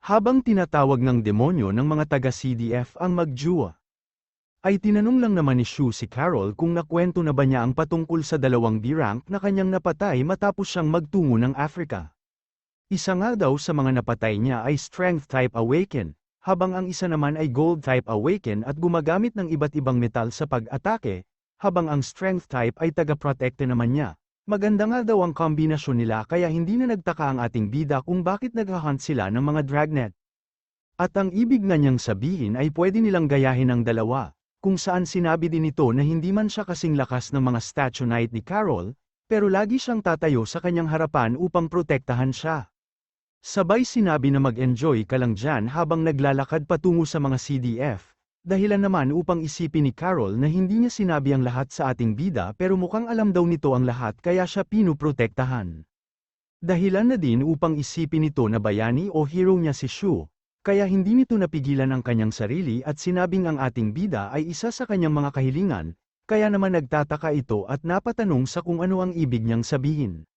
Habang tinatawag ng demonyo ng mga taga-CDF ang magjuwa, ay tinanong lang naman ni Shu si Carol kung nakwento na ba niya ang patungkol sa dalawang B-rank na kanyang napatay matapos siyang magtungo ng Africa. Isa nga daw sa mga napatay niya ay Strength Type Awaken, habang ang isa naman ay Gold Type Awaken at gumagamit ng iba't ibang metal sa pag-atake, habang ang Strength Type ay taga-protekte naman niya. Maganda nga daw ang kombinasyon nila kaya hindi na nagtaka ang ating bida kung bakit naghahunt sila ng mga dragnet. At ang ibig nga niyang sabihin ay pwede nilang gayahin ang dalawa, kung saan sinabi din ito na hindi man siya kasing lakas ng mga Statue Knight ni Carol, pero lagi siyang tatayo sa kanyang harapan upang protektahan siya. Sabay sinabi na mag-enjoy ka lang dyan habang naglalakad patungo sa mga CDF, dahilan naman upang isipin ni Carol na hindi niya sinabi ang lahat sa ating bida pero mukhang alam daw nito ang lahat kaya siya pinuprotektahan. Dahilan na din upang isipin nito na bayani o hero niya si Shu, kaya hindi nito napigilan ang kanyang sarili at sinabing ang ating bida ay isa sa kanyang mga kahilingan, kaya naman nagtataka ito at napatanong sa kung ano ang ibig niyang sabihin.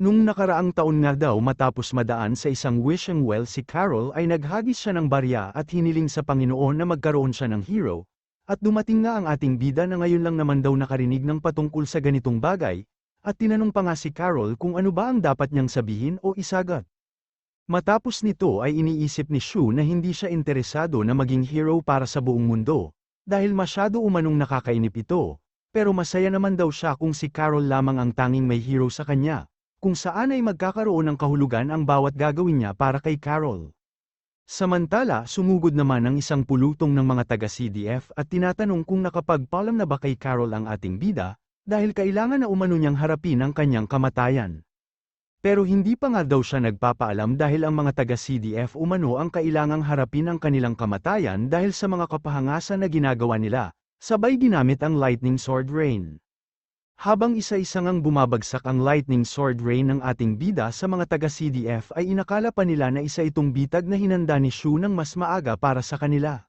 Nung nakaraang taon nga daw matapos madaan sa isang wishing well si Carol ay naghagis siya ng barya at hiniling sa Panginoon na magkaroon siya ng hero, at dumating nga ang ating bida na ngayon lang naman daw nakarinig ng patungkol sa ganitong bagay, at tinanong pa nga si Carol kung ano ba ang dapat niyang sabihin o isagot. Matapos nito ay iniisip ni Shu na hindi siya interesado na maging hero para sa buong mundo, dahil masyado umanong nakakainip ito, pero masaya naman daw siya kung si Carol lamang ang tanging may hero sa kanya, kung saan ay magkakaroon ng kahulugan ang bawat gagawin niya para kay Carol. Samantala, sumugod naman ang isang pulutong ng mga taga-CDF at tinatanong kung nakapagpaalam na ba kay Carol ang ating bida, dahil kailangan na umano niyang harapin ang kanyang kamatayan. Pero hindi pa nga daw siya nagpapaalam dahil ang mga taga-CDF umano ang kailangang harapin ang kanilang kamatayan dahil sa mga kapahangasan na ginagawa nila, sabay ginamit ang Lightning Sword Rain. Habang isa-isa ngang bumabagsak ang Lightning Sword Rain ng ating bida sa mga taga-CDF ay inakala pa nila na isa itong bitag na hinanda ni Shu ng mas maaga para sa kanila.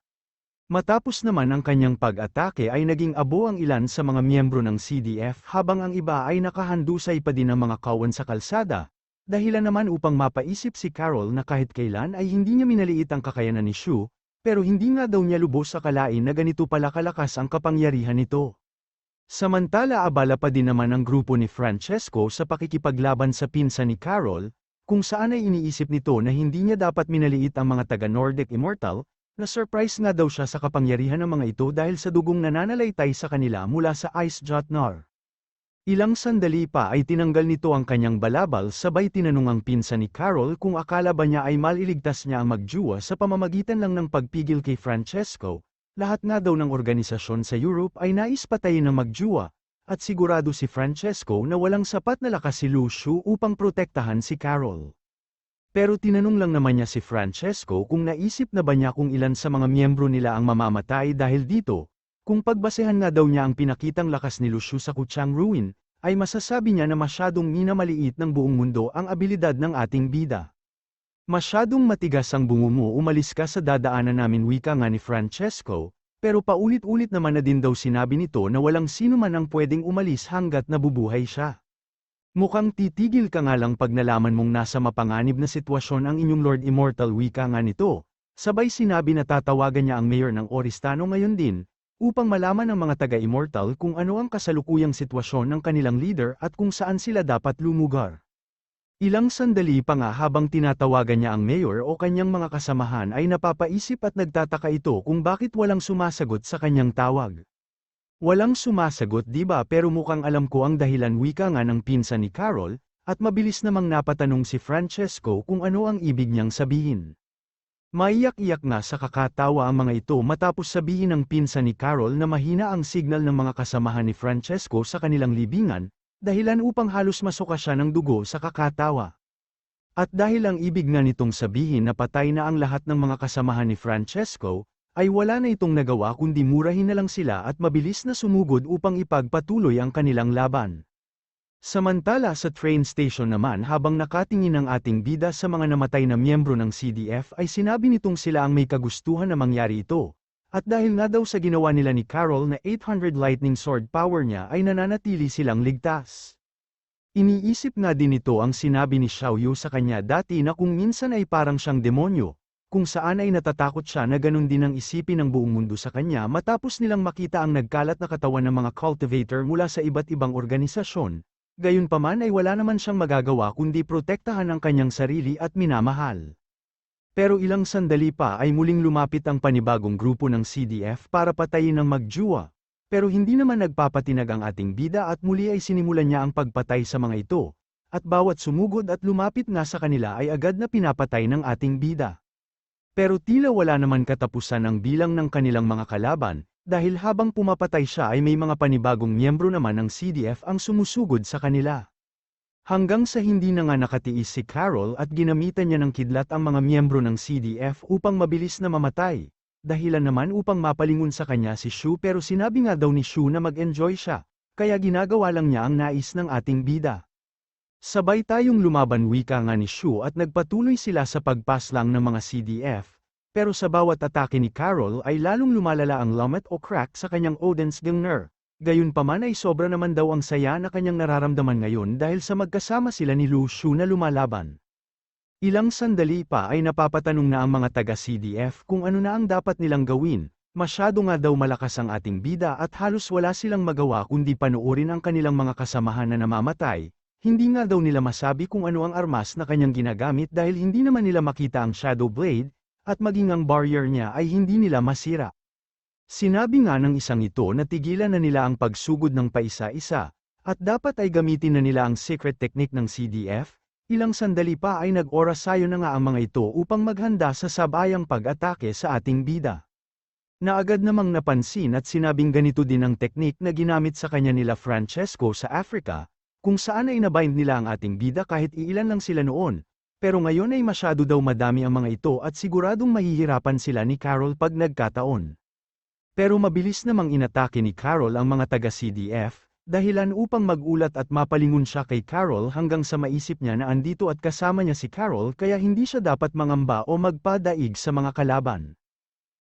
Matapos naman ang kanyang pag-atake ay naging abo ang ilan sa mga miyembro ng CDF habang ang iba ay nakahandusay pa din ng mga kawan sa kalsada, dahilan naman upang mapaisip si Carol na kahit kailan ay hindi niya minaliit ang kakayanan ni Shu, pero hindi nga daw niya lubos akalain na ganito pala kalakas ang kapangyarihan nito. Samantala abala pa din naman ang grupo ni Francesco sa pakikipaglaban sa pinsan ni Carol, kung saan ay iniisip nito na hindi niya dapat minaliit ang mga taga-Nordic Immortal, na-surprise nga daw siya sa kapangyarihan ng mga ito dahil sa dugong nananalaytay sa kanila mula sa Ice Jotnar. Ilang sandali pa ay tinanggal nito ang kanyang balabal sabay tinanong ang pinsan ni Carol kung akala ba niya ay maliligtas niya ang magjuwa sa pamamagitan lang ng pagpigil kay Francesco. Lahat nga daw ng organisasyon sa Europe ay nais patayin ng magjuwa, at sigurado si Francesco na walang sapat na lakas si Lucio upang protektahan si Carol. Pero tinanong lang naman niya si Francesco kung naisip na ba niya kung ilan sa mga miyembro nila ang mamamatay dahil dito, kung pagbasehan nga daw niya ang pinakitang lakas ni Lucio sa Kuchang Ruin, ay masasabi niya na masyadong minamaliit ng buong mundo ang abilidad ng ating bida. Masyadong matigas ang bungo mo, umalis ka sa dadaanan namin, wika nga ni Francesco, pero paulit-ulit naman na din daw sinabi nito na walang sino man ang pwedeng umalis hanggat nabubuhay siya. Mukhang titigil ka nga lang pag nalaman mong nasa mapanganib na sitwasyon ang inyong Lord Immortal, wika nga nito. Sabay sinabi na tatawagan niya ang mayor ng Oristano ngayon din, upang malaman ng mga taga-Immortal kung ano ang kasalukuyang sitwasyon ng kanilang leader at kung saan sila dapat lumugar. Ilang sandali pa nga habang tinatawagan niya ang mayor o kanyang mga kasamahan ay napapaisip at nagtataka ito kung bakit walang sumasagot sa kanyang tawag. Walang sumasagot, di ba, pero mukhang alam ko ang dahilan, wika nga ng pinsan ni Carol, at mabilis namang napatanong si Francesco kung ano ang ibig niyang sabihin. Maiyak-iyak nga sa kakatawa ang mga ito matapos sabihin ng pinsan ni Carol na mahina ang signal ng mga kasamahan ni Francesco sa kanilang libingan, dahilan upang halos masuka siya ng dugo sa kakatawa. At dahil ang ibig nga nitong sabihin na patay na ang lahat ng mga kasamahan ni Francesco, ay wala na itong nagawa kundi murahin na lang sila at mabilis na sumugod upang ipagpatuloy ang kanilang laban. Samantala sa train station naman, habang nakatingin ang ating bida sa mga namatay na miyembro ng CDF ay sinabi nitong sila ang may kagustuhan na mangyari ito. At dahil nga daw sa ginawa nila ni Carol na 800 lightning sword power niya ay nananatili silang ligtas. Iniisip nga din ito ang sinabi ni Xiaoyu sa kanya dati na kung minsan ay parang siyang demonyo, kung saan ay natatakot siya na ganun din ang isipin ng buong mundo sa kanya matapos nilang makita ang nagkalat na katawan ng mga cultivator mula sa iba't ibang organisasyon. Gayunpaman ay wala naman siyang magagawa kundi protektahan ang kanyang sarili at minamahal. Pero ilang sandali pa ay muling lumapit ang panibagong grupo ng CDF para patayin ang magjuwa. Pero hindi naman nagpapatinag ang ating bida at muli ay sinimulan niya ang pagpatay sa mga ito. At bawat sumugod at lumapit nga sa kanila ay agad na pinapatay ng ating bida. Pero tila wala naman katapusan ang bilang ng kanilang mga kalaban, dahil habang pumapatay siya ay may mga panibagong miyembro naman ng CDF ang sumusugod sa kanila. Hanggang sa hindi na nga nakatiis si Carol at ginamitan niya ng kidlat ang mga miyembro ng CDF upang mabilis na mamatay. Dahilan naman upang mapalingon sa kanya si Shu pero sinabi nga daw ni Shu na mag-enjoy siya, kaya ginagawa lang niya ang nais ng ating bida. Sabay tayong lumaban wika nga ni Shu at nagpatuloy sila sa pagpaslang ng mga CDF, pero sa bawat atake ni Carol ay lalong lumalala ang Lumet o crack sa kanyang Odensgangner. Gayunpaman ay sobra naman daw ang saya na kanyang nararamdaman ngayon dahil sa magkasama sila ni Lu Shu na lumalaban. Ilang sandali pa ay napapatanong na ang mga taga-CDF kung ano na ang dapat nilang gawin, masyado nga daw malakas ang ating bida at halos wala silang magawa kundi panoorin ang kanilang mga kasamahan na namamatay, hindi nga daw nila masabi kung ano ang armas na kanyang ginagamit dahil hindi naman nila makita ang Shadow Blade, at maging ang barrier niya ay hindi nila masira. Sinabi nga ng isang ito na tigilan na nila ang pagsugod ng paisa-isa, at dapat ay gamitin na nila ang secret technique ng CDF, ilang sandali pa ay nag-orasayo na nga ang mga ito upang maghanda sa sabayang pag-atake sa ating bida. Naagad namang napansin at sinabing ganito din ang technique na ginamit sa kanya nila Francesco sa Africa, kung saan ay nabind nila ang ating bida kahit iilan lang sila noon, pero ngayon ay masyado daw madami ang mga ito at siguradong mahihirapan sila ni Carol pag nagkataon. Pero mabilis namang inatake ni Carol ang mga taga-CDF, dahilan upang magulat at mapalingon siya kay Carol hanggang sa maisip niya na andito at kasama niya si Carol kaya hindi siya dapat mangamba o magpadaig sa mga kalaban.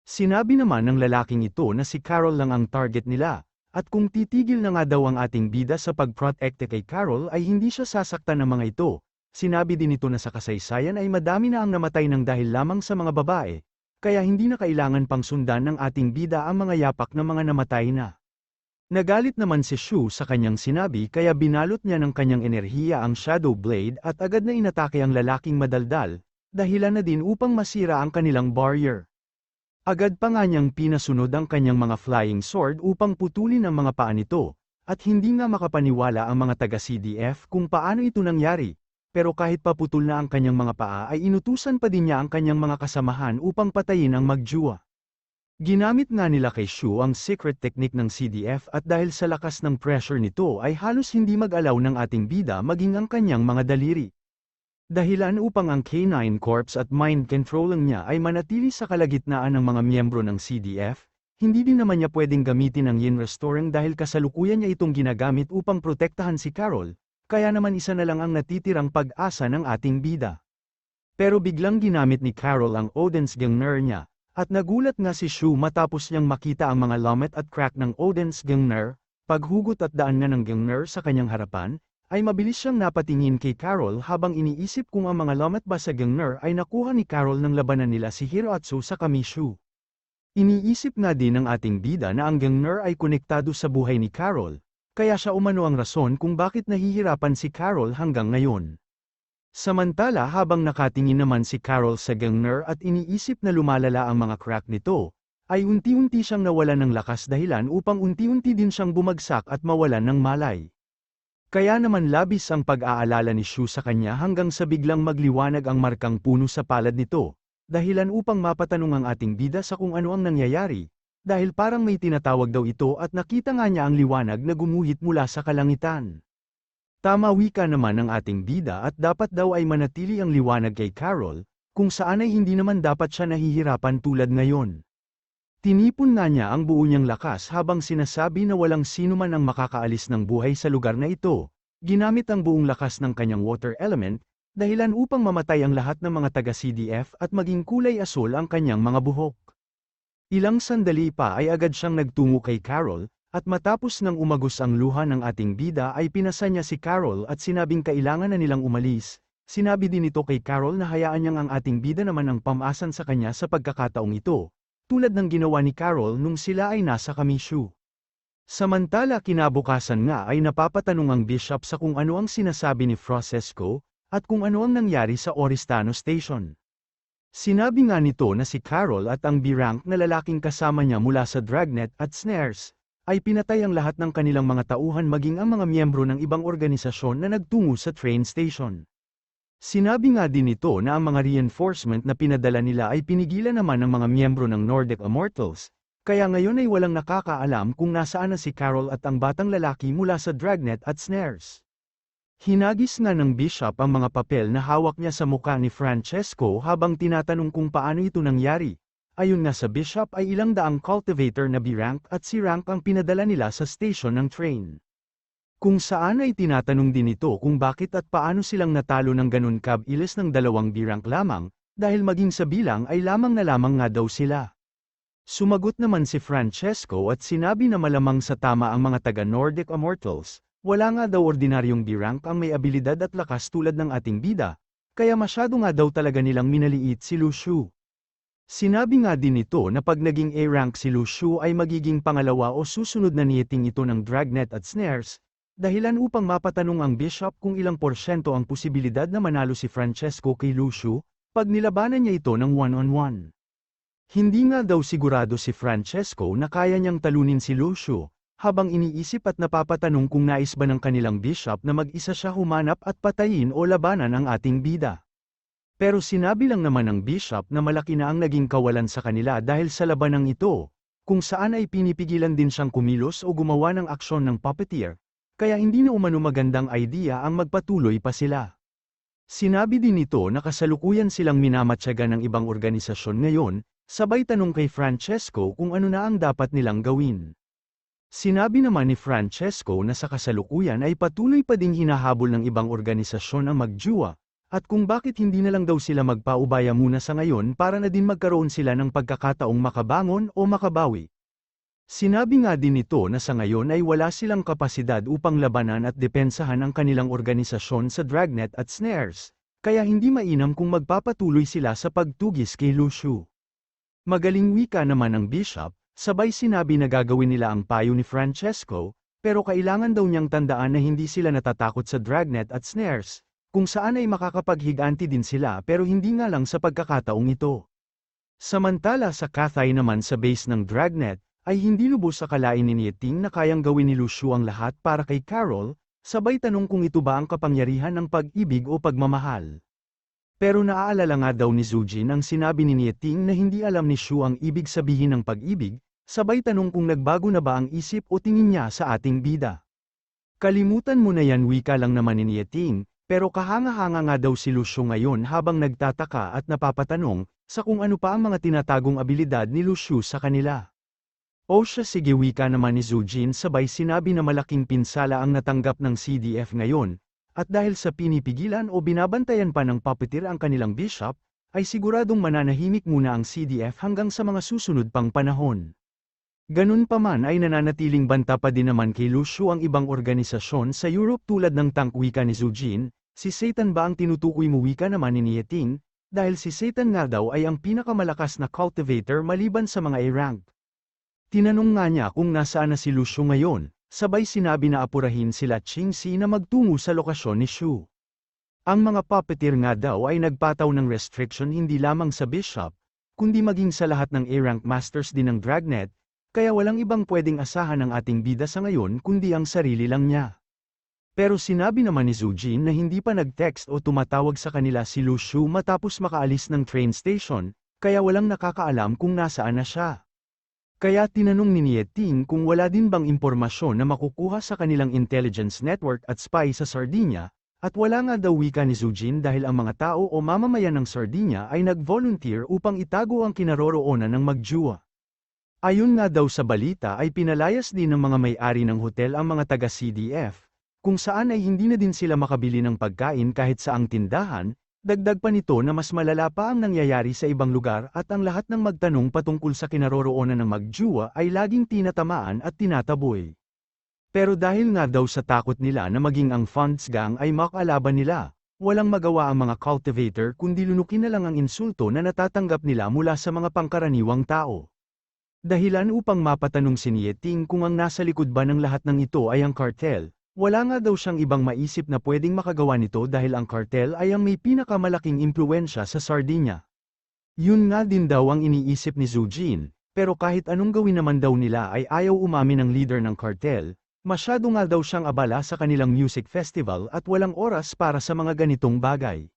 Sinabi naman ng lalaking ito na si Carol lang ang target nila, at kung titigil na nga daw ang ating bida sa pagprotekte kay Carol ay hindi siya sasaktan ng mga ito. Sinabi din ito na sa kasaysayan ay madami na ang namatay ng dahil lamang sa mga babae, kaya hindi na kailangan pang sundan ng ating bida ang mga yapak ng mga namatay na. Nagalit naman si Shu sa kanyang sinabi kaya binalot niya ng kanyang enerhiya ang Shadow Blade at agad na inatake ang lalaking madaldal, dahilan na din upang masira ang kanilang barrier. Agad pa nga niyang pinasunod ang kanyang mga flying sword upang putulin ang mga paa nito, at hindi nga makapaniwala ang mga taga-CDF kung paano ito nangyari. Pero kahit paputol na ang kanyang mga paa ay inutusan pa din niya ang kanyang mga kasamahan upang patayin ang magjuwa. Ginamit nga nila kay Shu ang secret technique ng CDF at dahil sa lakas ng pressure nito ay halos hindi mag-alaw ng ating bida maging ang kanyang mga daliri. Dahilan upang ang K9 Corps at mind controlling niya ay manatili sa kalagitnaan ng mga miyembro ng CDF, hindi din naman niya pwedeng gamitin ang Yin Restoring dahil kasalukuyan niya itong ginagamit upang protektahan si Carol. Kaya naman isa na lang ang natitirang pag-asa ng ating bida. Pero biglang ginamit ni Carol ang Odensgangner niya, at nagulat nga si Shu matapos niyang makita ang mga lumet at crack ng Odensgangner, paghugot at daan nga ng Gangner sa kanyang harapan, ay mabilis siyang napatingin kay Carol habang iniisip kung ang mga lumet ba sa Gangner ay nakuha ni Carol ng labanan nila si Hiroatsu sa Kamishu. Iniisip nga din ng ating bida na ang Gangner ay konektado sa buhay ni Carol, kaya siya umano ang rason kung bakit nahihirapan si Carol hanggang ngayon. Samantala habang nakatingin naman si Carol sa Gangner at iniisip na lumalala ang mga crack nito, ay unti-unti siyang nawalan ng lakas dahilan upang unti-unti din siyang bumagsak at mawalan ng malay. Kaya naman labis ang pag-aalala ni Shu sa kanya hanggang sa biglang magliwanag ang markang puno sa palad nito, dahilan upang mapatanong ang ating bida sa kung ano ang nangyayari. Dahil parang may tinatawag daw ito at nakita nga niya ang liwanag na gumuhit mula sa kalangitan. Tama wika naman ng ating bida at dapat daw ay manatili ang liwanag kay Carol, kung saan ay hindi naman dapat siya nahihirapan tulad ngayon. Tinipon nga niya ang buo niyang lakas habang sinasabi na walang sino man ang makakaalis ng buhay sa lugar na ito, ginamit ang buong lakas ng kanyang water element, dahilan upang mamatay ang lahat ng mga taga-CDF at maging kulay asul ang kanyang mga buhok. Ilang sandali pa ay agad siyang nagtungo kay Carol, at matapos nang umagos ang luha ng ating bida ay pinasa niya si Carol at sinabing kailangan na nilang umalis, Sinabi din ito kay Carol na hayaan niyang ang ating bida naman ang pamasan sa kanya sa pagkakataong ito, tulad ng ginawa ni Carol nung sila ay nasa kamisyu. Samantala kinabukasan nga ay napapatanong ang bishop sa kung ano ang sinasabi ni Francesco, at kung ano ang nangyari sa Oristano Station. Sinabi nga nito na si Carol at ang B-rank na lalaking kasama niya mula sa Dragnet at Snares, ay pinatay ang lahat ng kanilang mga tauhan maging ang mga miyembro ng ibang organisasyon na nagtungo sa train station. Sinabi nga din nito na ang mga reinforcement na pinadala nila ay pinigilan naman ng mga miyembro ng Nordic Immortals, kaya ngayon ay walang nakakaalam kung nasaan na si Carol at ang batang lalaki mula sa Dragnet at Snares. Hinagis nga ng bishop ang mga papel na hawak niya sa mukha ni Francesco habang tinatanong kung paano ito nangyari. Ayon nga sa bishop ay ilang daang cultivator na B-rank at C-rank ang pinadala nila sa station ng train. Kung saan ay tinatanong din ito kung bakit at paano silang natalo ng ganun kabilis ng dalawang B-rank lamang, dahil maging sa bilang ay lamang na lamang nga daw sila. Sumagot naman si Francesco at sinabi na malamang sa tama ang mga taga-Nordic Immortals, wala nga daw ordinaryong B-rank ang may abilidad at lakas tulad ng ating bida, kaya masyado nga daw talaga nilang minaliit si Lucio. Sinabi nga din nito na pag naging A-rank si Lucio ay magiging pangalawa o susunod na niyeting ito ng Dragnet at Snares, dahilan upang mapatanong ang bishop kung ilang porsyento ang posibilidad na manalo si Francesco kay Lucio, pag nilabanan niya ito ng one-on-one. Hindi nga daw sigurado si Francesco na kaya niyang talunin si Lucio, habang iniisip at napapatanong kung nais ba ng kanilang bishop na mag-isa siya humanap at patayin o labanan ang ating bida. Pero sinabi lang naman ng bishop na malaki na ang naging kawalan sa kanila dahil sa labanang ito, kung saan ay pinipigilan din siyang kumilos o gumawa ng aksyon ng puppeteer, kaya hindi na umano magandang idea ang magpatuloy pa sila. Sinabi din nito na kasalukuyan silang minamatyagan ng ibang organisasyon ngayon, sabay tanong kay Francesco kung ano na ang dapat nilang gawin. Sinabi naman ni Francesco na sa kasalukuyan ay patuloy pa ding hinahabol ng ibang organisasyon ang magjuwa, at kung bakit hindi na lang daw sila magpaubaya muna sa ngayon para na din magkaroon sila ng pagkakataong makabangon o makabawi. Sinabi nga din nito na sa ngayon ay wala silang kapasidad upang labanan at depensahan ang kanilang organisasyon sa Dragnet at Snares, kaya hindi mainam kung magpapatuloy sila sa pagtugis kay Lucio. Magaling wika naman ng bishop, sabay sinabi na gagawin nila ang payo ni Francesco, pero kailangan daw niyang tandaan na hindi sila natatakot sa Dragnet at Snares, kung saan ay makakapaghiganti din sila pero hindi nga lang sa pagkakataong ito. Samantala sa Cathay naman sa base ng Dragnet, ay hindi lubos akalain ni Nieting na kayang gawin ni Lucio ang lahat para kay Carol, sabay tanong kung ito ba ang kapangyarihan ng pag-ibig o pagmamahal. Pero naaalala nga daw ni Zujin ang sinabi ni Nieting na hindi alam ni Shu ang ibig sabihin ng pag-ibig, sabay tanong kung nagbago na ba ang isip o tingin niya sa ating bida. Kalimutan mo na yan, wika lang naman ni Nieting, pero kahanga-hanga nga daw si Lucio ngayon habang nagtataka at napapatanong sa kung ano pa ang mga tinatagong abilidad ni Lucio sa kanila. O siya, sige, wika naman ni Zujin sabay sinabi na malaking pinsala ang natanggap ng CDF ngayon, at dahil sa pinipigilan o binabantayan pa ng puppeteer ang kanilang bishop, ay siguradong mananahimik muna ang CDF hanggang sa mga susunod pang panahon. Ganun pa man ay nananatiling banta pa din naman kay Lucio ang ibang organisasyon sa Europe tulad ng Tank, wika ni Zujin, si Satan ba ang tinutukoy mo, wika naman ni Nieting, dahil si Satan nga daw ay ang pinakamalakas na cultivator maliban sa mga A-rank. Tinanong nga niya kung nasaan na si Lucio ngayon, sabay sinabi na apurahin sila Qingxi na magtungo sa lokasyon ni Shu. Ang mga puppeteer nga daw ay nagpataw ng restriction hindi lamang sa bishop, kundi maging sa lahat ng A-rank masters din ng Dragnet, kaya walang ibang pwedeng asahan ng ating bida sa ngayon kundi ang sarili lang niya. Pero sinabi naman ni Zujin na hindi pa nag-text o tumatawag sa kanila si Lucio matapos makaalis ng train station, kaya walang nakakaalam kung nasaan na siya. Kaya tinanong ni Nieting kung wala din bang impormasyon na makukuha sa kanilang intelligence network at spy sa Sardinia, at wala nga daw, wika ni Zujin, dahil ang mga tao o mamamayan ng Sardinia ay nag-volunteer upang itago ang kinaroroonan ng magjuwa. Ayon nga daw sa balita ay pinalayas din ng mga may-ari ng hotel ang mga taga-CDF, kung saan ay hindi na din sila makabili ng pagkain kahit saang tindahan. Dagdag pa nito na mas malala pa ang nangyayari sa ibang lugar at ang lahat ng magtanong patungkol sa kinaroroonan ng magjuwa ay laging tinatamaan at tinataboy. Pero dahil nga daw sa takot nila na maging ang Funds Gang ay makalaban nila, Walang magawa ang mga cultivator kundi lunukin na lang ang insulto na natatanggap nila mula sa mga pangkaraniwang tao. Dahilan upang mapatanong si Nieting kung ang nasa likod ba ng lahat ng ito ay ang cartel, wala nga daw siyang ibang maisip na pwedeng makagawa nito dahil ang cartel ay ang may pinakamalaking impluensya sa Sardinia. Yun nga din daw ang iniisip ni Zhu Jin, pero kahit anong gawin naman daw nila ay ayaw umamin ng leader ng cartel, masyado nga daw siyang abala sa kanilang music festival at walang oras para sa mga ganitong bagay.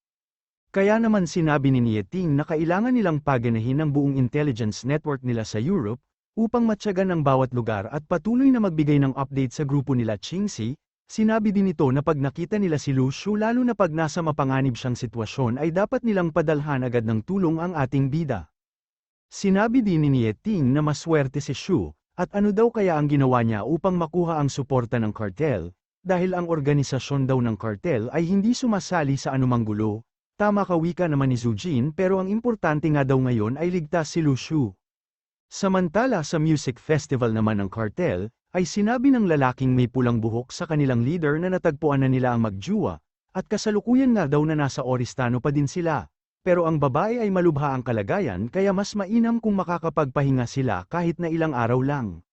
Kaya naman sinabi ni Nieting na kailangan nilang paganahin ang buong intelligence network nila sa Europe, upang matyagan ang bawat lugar at patuloy na magbigay ng update sa grupo nila Qingxi. Sinabi din ito na pag nakita nila si Lu Shu lalo na pag nasa mapanganib siyang sitwasyon ay dapat nilang padalhan agad ng tulong ang ating bida. Sinabi din ni Nieting na maswerte si Shu, at ano daw kaya ang ginawa niya upang makuha ang suporta ng cartel, dahil ang organisasyon daw ng cartel ay hindi sumasali sa anumang gulo. Tama ka wika naman ni Zhu Jin pero ang importante nga daw ngayon ay ligtas si Lu Shu. Samantala sa music festival naman ng cartel, ay sinabi ng lalaking may pulang buhok sa kanilang leader na natagpuan na nila ang magjuwa, at kasalukuyan nga daw na nasa Oristano pa din sila. Pero ang babae ay malubha ang kalagayan kaya mas mainam kung makakapagpahinga sila kahit na ilang araw lang.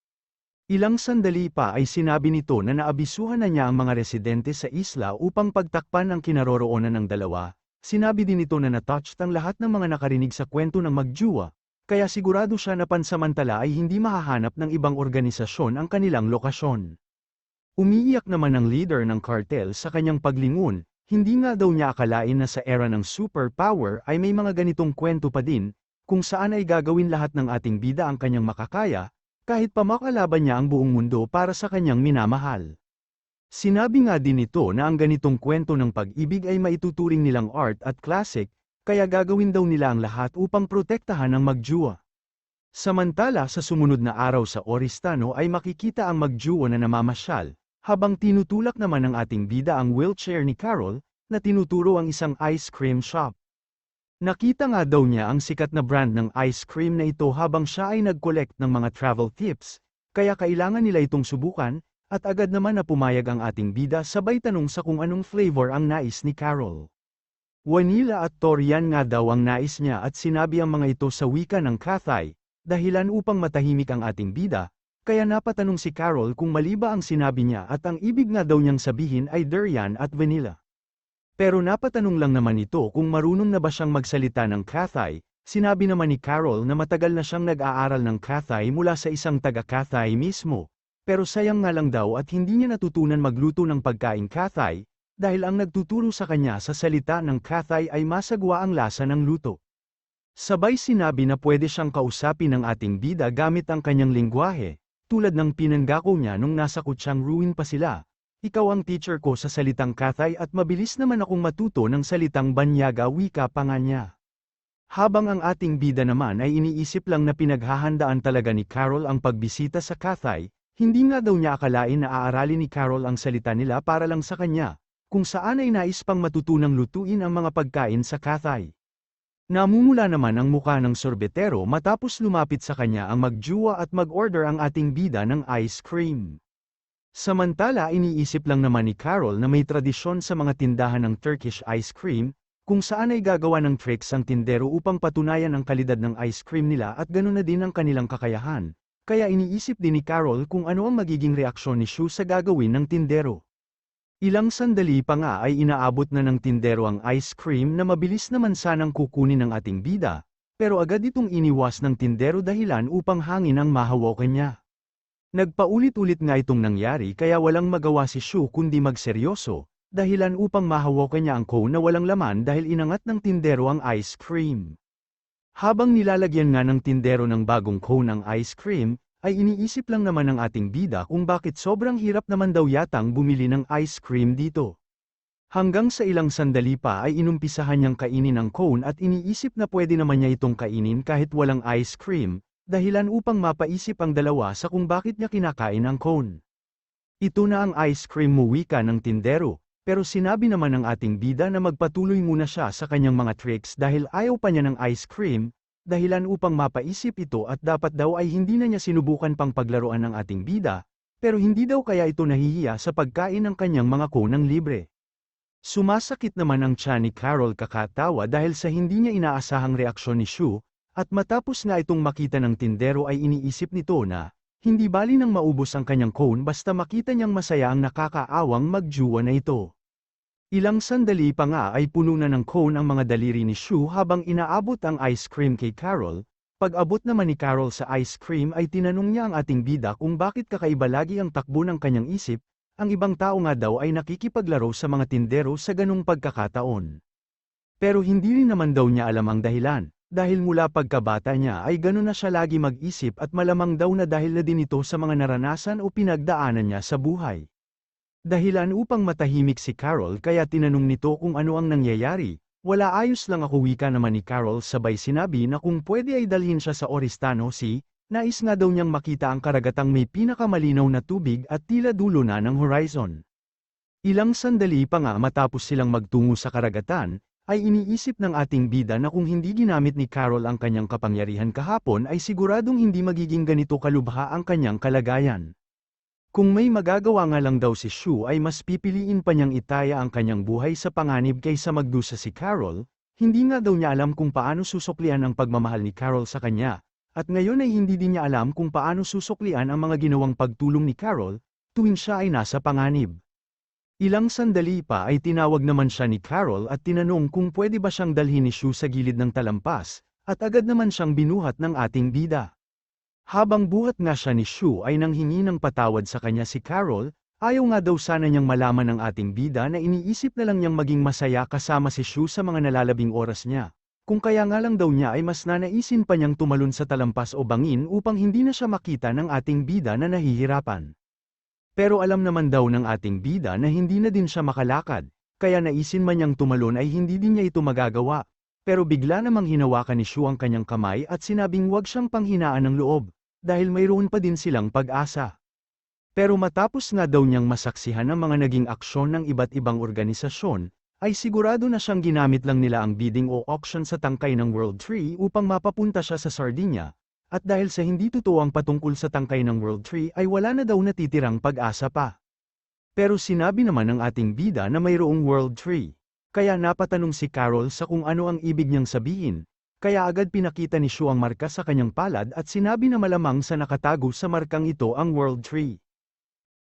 Ilang sandali pa ay sinabi nito na naabisuhan na niya ang mga residente sa isla upang pagtakpan ang kinaroroonan ng dalawa. Sinabi din nito na natouched ang lahat ng mga nakarinig sa kwento ng magjuwa, kaya sigurado siya na pansamantala ay hindi mahahanap ng ibang organisasyon ang kanilang lokasyon. Umiiyak naman ang leader ng cartel sa kanyang paglingon, hindi nga daw niya akalain na sa era ng superpower ay may mga ganitong kwento pa din, kung saan ay gagawin lahat ng ating bida ang kanyang makakaya, kahit pa makalaban niya ang buong mundo para sa kanyang minamahal. Sinabi nga din nito na ang ganitong kwento ng pag-ibig ay maituturing nilang art at classic, kaya gagawin daw nila ang lahat upang protektahan ang magjuwa. Samantala sa sumunod na araw sa Oristano ay makikita ang magjuwa na namamasyal, habang tinutulak naman ng ating bida ang wheelchair ni Carol, na tinuturo ang isang ice cream shop. Nakita nga daw niya ang sikat na brand ng ice cream na ito habang siya ay nag-collect ng mga travel tips, kaya kailangan nila itong subukan, at agad naman na pumayag ang ating bida sabay tanong sa kung anong flavor ang nais ni Carol. Vanilla at Torian nga daw ang nais niya at sinabi ang mga ito sa wika ng Cathay, dahilan upang matahimik ang ating bida, kaya napatanong si Carol kung mali ba ang sinabi niya at ang ibig nga daw niyang sabihin ay durian at vanilla. Pero napatanong lang naman ito kung marunong na ba siyang magsalita ng Cathay. Sinabi naman ni Carol na matagal na siyang nag-aaral ng Cathay mula sa isang taga-Cathay mismo. Pero sayang nga lang daw at hindi niya natutunan magluto ng pagkain Cathay, dahil ang nagtuturo sa kanya sa salita ng Cathay ay masagwa ang lasa ng luto. Sabay sinabi na pwede siyang kausapin ng ating bida gamit ang kanyang lengguwahe, tulad ng pinanggako niya nung nasa Kuchang Ruin pa sila. Ikaw ang teacher ko sa salitang Cathay at mabilis naman akong matuto ng salitang Banyaga wika pa nga niya. Habang ang ating bida naman ay iniisip lang na pinaghahandaan talaga ni Carol ang pagbisita sa Cathay, hindi nga daw niya akalain na aaralin ni Carol ang salita nila para lang sa kanya, kung saan ay nais pang matutunang lutuin ang mga pagkain sa Cathay. Namumula naman ang muka ng sorbetero matapos lumapit sa kanya ang magjuwa at mag-order ang ating bida ng ice cream. Samantala iniisip lang naman ni Carol na may tradisyon sa mga tindahan ng Turkish ice cream, kung saan ay gagawa ng tricks ang tindero upang patunayan ang kalidad ng ice cream nila at ganoon na din ang kanilang kakayahan. Kaya iniisip din ni Carol kung ano ang magiging reaksyon ni Shu sa gagawin ng tindero. Ilang sandali pa nga ay inaabot na ng tindero ang ice cream na mabilis naman sanang kukunin ng ating bida, pero agad itong iniwas ng tindero dahilan upang hangin ang mahawakan niya. Nagpaulit-ulit nga itong nangyari kaya walang magawa si Shu kundi magseryoso, dahilan upang mahawakan niya ang cone na walang laman dahil inangat ng tindero ang ice cream. Habang nilalagyan nga ng tindero ng bagong cone ang ice cream, ay iniisip lang naman ng ating bida kung bakit sobrang hirap naman daw yatang bumili ng ice cream dito. Hanggang sa ilang sandali pa ay inumpisahan niyang kainin ang cone at iniisip na pwede naman niya itong kainin kahit walang ice cream, dahilan upang mapaisip ang dalawa sa kung bakit niya kinakain ang cone. Ito na ang ice cream mo wika ng tindero, pero sinabi naman ng ating bida na magpatuloy muna siya sa kanyang mga tricks dahil ayaw pa niya ng ice cream, dahilan upang mapaisip ito at dapat daw ay hindi na niya sinubukan pang paglaruan ng ating bida, pero hindi daw kaya ito nahihiya sa pagkain ng kanyang mga konang libre. Sumasakit naman ang tiyan ni Carol kakatawa dahil sa hindi niya inaasahang reaksyon ni Shu, at matapos nga itong makita ng tindero ay iniisip nito na, hindi bali nang maubos ang kanyang cone basta makita niyang masaya ang nakakaawang magjuwa na ito. Ilang sandali pa nga ay puno na ng cone ang mga daliri ni Shu habang inaabot ang ice cream kay Carol. Pag-abot naman ni Carol sa ice cream ay tinanong niya ang ating bida kung bakit kakaiba lagi ang takbo ng kanyang isip, ang ibang tao nga daw ay nakikipaglaro sa mga tindero sa ganung pagkakataon. Pero hindi rin naman daw niya alam ang dahilan, dahil mula pagkabata niya ay ganun na siya lagi mag-isip at malamang daw na dahil na din ito sa mga naranasan o pinagdaanan niya sa buhay. Dahilan upang matahimik si Carol kaya tinanong nito kung ano ang nangyayari. Wala, ayos lang ako, wika naman ni Carol sabay sinabi na kung pwede ay dalhin siya sa Oristano Sea, nais nga daw niyang makita ang karagatang may pinakamalinaw na tubig at tila dulo na ng horizon. Ilang sandali pa nga matapos silang magtungo sa karagatan, ay iniisip ng ating bida na kung hindi ginamit ni Carol ang kanyang kapangyarihan kahapon ay siguradong hindi magiging ganito kalubha ang kanyang kalagayan. Kung may magagawa nga lang daw si Shu ay mas pipiliin pa niyang itaya ang kanyang buhay sa panganib kaysa magdusa si Carol, hindi nga daw niya alam kung paano susuklian ang pagmamahal ni Carol sa kanya, at ngayon ay hindi din niya alam kung paano susuklian ang mga ginawang pagtulong ni Carol, tuwing siya ay nasa panganib. Ilang sandali pa ay tinawag naman siya ni Carol at tinanong kung pwede ba siyang dalhin ni Shu sa gilid ng talampas, at agad naman siyang binuhat ng ating bida. Habang buhat nga siya ni Shu ay nanghingi ng patawad sa kanya si Carol, ayaw nga daw sana niyang malaman ng ating bida na iniisip na lang niyang maging masaya kasama si Shu sa mga nalalabing oras niya. Kung kaya nga lang daw niya ay mas nanaisin pa niyang tumalon sa talampas o bangin upang hindi na siya makita ng ating bida na nahihirapan. Pero alam naman daw ng ating bida na hindi na din siya makalakad, kaya naisin man niyang tumalon ay hindi din niya ito magagawa. Pero bigla namang hinawakan ni Shu ang kanyang kamay at sinabing huwag siyang panghinaan ng loob, dahil mayroon pa din silang pag-asa. Pero matapos nga daw niyang masaksihan ang mga naging aksyon ng iba't ibang organisasyon, ay sigurado na siyang ginamit lang nila ang bidding o auction sa tangkay ng World Tree upang mapapunta siya sa Sardinia, at dahil sa hindi totoo ang patungkol sa tangkay ng World Tree ay wala na daw natitirang pag-asa pa. Pero sinabi naman ng ating bida na mayroong World Tree, kaya napatanong si Carol sa kung ano ang ibig niyang sabihin. Kaya agad pinakita ni Shu ang marka sa kanyang palad at sinabi na malamang sa nakatago sa markang ito ang World Tree.